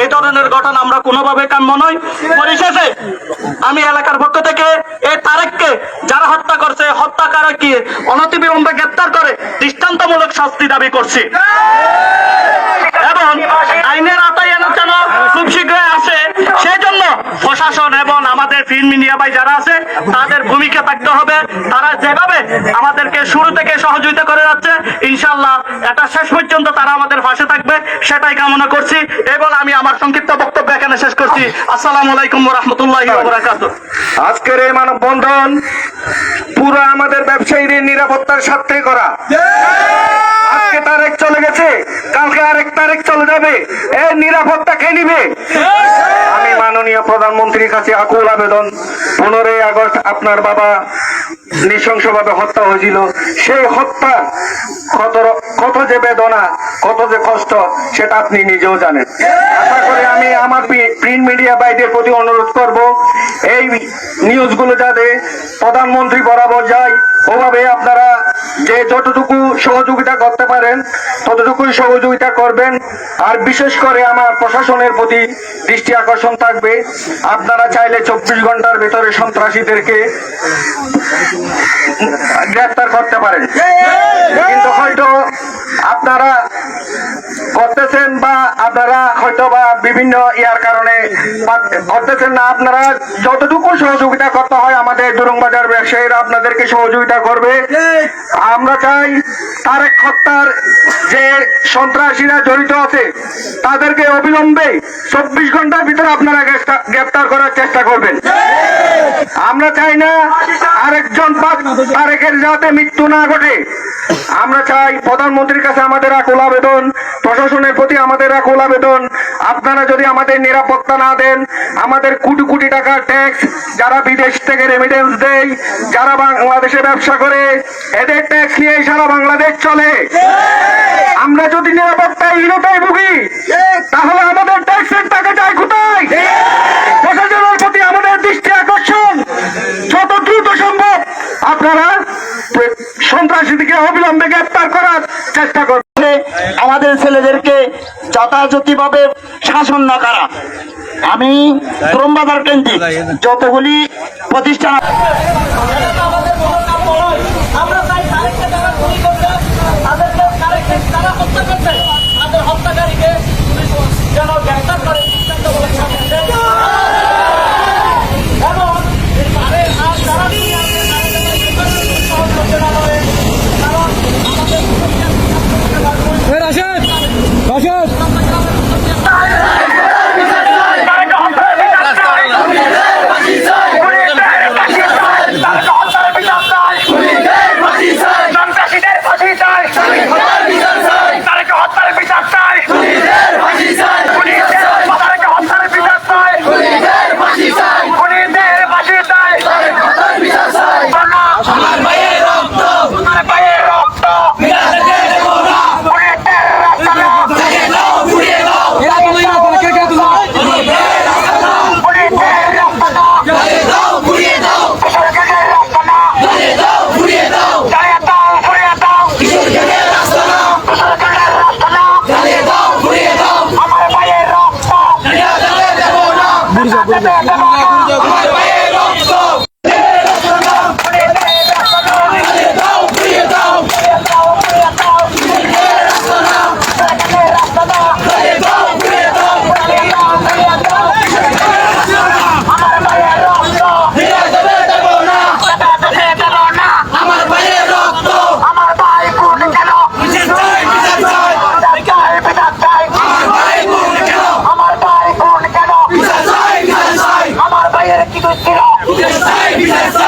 এই ধরনের ঘটনা আমরা কোনোভাবে কাম্য নয়। পরিশেষে আমি এলাকার পক্ষ থেকে এই তারেককে যারা হত্যা করছে, হত্যাকারীকে অনতিবিলম্বে গ্রেপ্তার করে দৃষ্টান্তমূলক শাস্তি দাবি করছি এবং আইনের আওতায় যেন খুব শীঘ্রই আসে, সেই জন্য প্রশাসন এবং আমাদের ফিল্ম মিডিয়া ভাই যারা আছে তাদের ভূমিকা থাকতে হবে। তারা যেভাবে আমাদেরকে শুরু থেকে সহযোগিতা করে যাচ্ছে, ইনশাল্লাহ এটা শেষ পর্যন্ত তারা আমাদের পাশে থাকবে, সেটাই কামনা করছি। এবং আমি আমার সংক্ষিপ্ত বক্তব্য এখানে শেষ করছি। আসসালামু আলাইকুম ওয়া রাহমাতুল্লাহি ওয়া বারাকাতুহু। আজকের এই মানববন্ধন পুরো আমাদের ব্যবসায়ীদের নিরাপত্তার স্বার্থে করা। আজকে তারেক চলে গেছে, কালকে আরেক তারেক চলে যাবে, এর নিরাপত্তা কে নিবে? আমি মাননীয় প্রধানমন্ত্রীর কাছে আকুল আবেদন, 15 আগস্ট আপনার বাবা নৃশংসভাবে হত্যা হয়েছিল, সেই হত্যা কত যে বেদনা, কত যে কষ্ট, সেটা আপনি নিজেও জানেন। আশা করি আমি আমার প্রিন্ট মিডিয়া ভাইদের প্রতি অনুরোধ করব, এই নিউজগুলো যাতে প্রধানমন্ত্রী বরাবর যায়, ওভাবে আপনারা যে যতটুকু সহযোগিতা করতে পারেন ততটুকুই সহযোগিতা করবেন। আর বিশেষ করে আমার প্রশাসনের প্রতি দৃষ্টি আকর্ষণ থাকবে, আপনারা চাইলে 24 ঘন্টার ভিতরে সন্ত্রাসীদেরকে গ্রেফতার করতে পারেন, কিন্তু হয়তো আপনারা করতেছেন বা আপনারা হয়তো বা বিভিন্ন ইয়ার কারণে করতেছেন না। আপনারা যতটুকু সহযোগিতা করতে হয় আমাদের দুরুংবাজার ব্যবসায়ীরা আপনাদেরকে সহযোগিতা করবে। আমরা চাই তারেক হত্যার যে সন্ত্রাসীরা জড়িত আছে তাদেরকে অবিলম্বে 24 ঘন্টার ভিতরে আপনারা গ্রেফতার করার চেষ্টা করবেন। আমরা চাই না আরেকজন তারেকের যাতে মৃত্যু না ঘটে। আমরা চাই প্রধানমন্ত্রীর কাছে আমাদের আকুল আবেদন, প্রশাসনের প্রতি আমাদের আকুল আবেদন, আপনারা যদি আমাদের নিরাপত্তা না দেন, আমাদের কোটি কোটি টাকার ট্যাক্স যারা বিদেশ থেকে রেমিটেন্স দেয়, যারা বাংলাদেশে ব্যবসা করে, এদের ট্যাক্স নিয়ে সারা বাংলাদেশ চলে। আমরা যদি নিরাপত্তাহীনতায় ভুগি তাহলে আমাদের ট্যাক্সের টাকা যায় কোথায়? প্রশাসনের প্রতি আমাদের দৃষ্টি আকর্ষণ, যত দ্রুত সম্ভব আপনারা সন্ত্রাসীদেরকে অবিলম্বে গ্রেফতার করার চেষ্টা করছে। আমাদের ছেলেদেরকে যথাযথভাবে শাসন না করা। আমি দুরুংবাজার কেন্দ্রিক যতগুলি প্রতিষ্ঠান Yes,